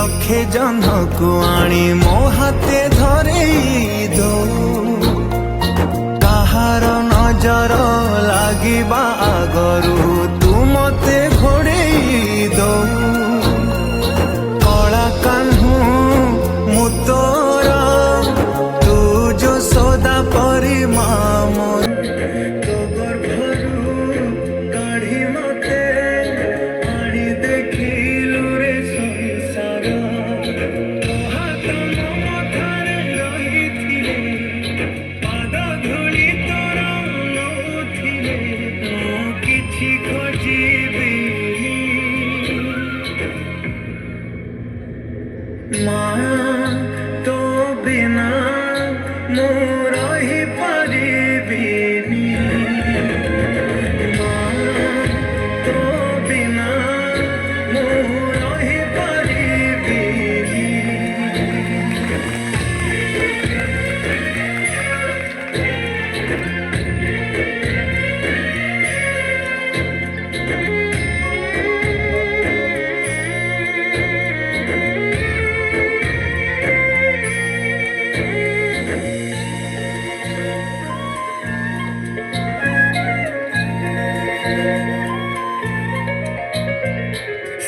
लक्षे जन को आनी मो हाथे धरे दो कहार नजर लागिबा आगरू तू मते घोड़े दो कला कान्हू मु तोर तू जो सौदा परी मामो तो गर्भरू काढ़ी मते आनी देखिलु रे संसार तो हाथ मो मथारे रहिथिले पाद धूली तोर नउथिले मु किछि खोजिबी माँ तो बिना मु रही परिबिनी माँ तो बिना मु रही परिबिनी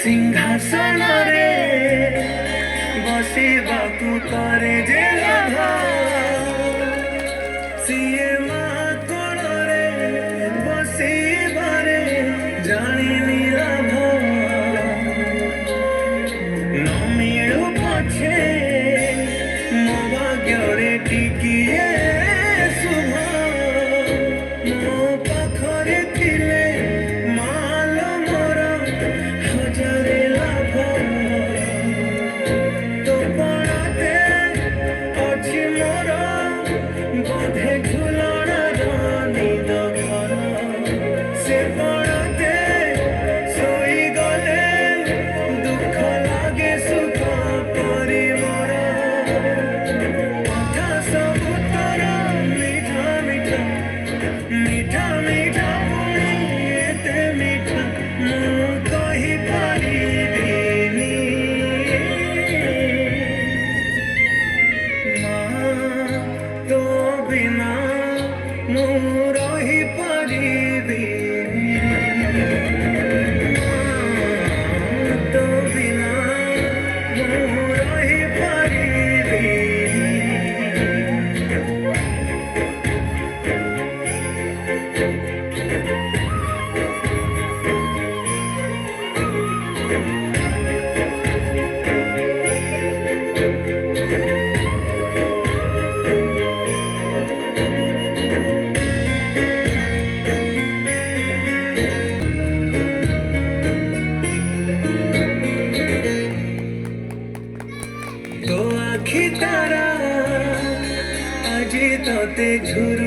सिंहासन रे बसिबाकू करे जे लाभ सीए माँ कोल रे बसिबारे जानिनी लाभ न मिलू पछे मो भाग्य टिकिए शुभ मो पाखरे थिले माल मोर हजारे लाभ तो पड़ाते अच्छी मोर बोधे झुलणार निद घर से पड़ाते सोई गले दुख लागे सुख परी मोर कथा सबु तोर मीठा मीठा मीठा मीठा पुणी एते मीठा मु कहि परिबिनी माँ तो बिना मु रही परिबिनी माँ तो बिना मु रही परिबिनी तो आखि तारा আজি तते झुर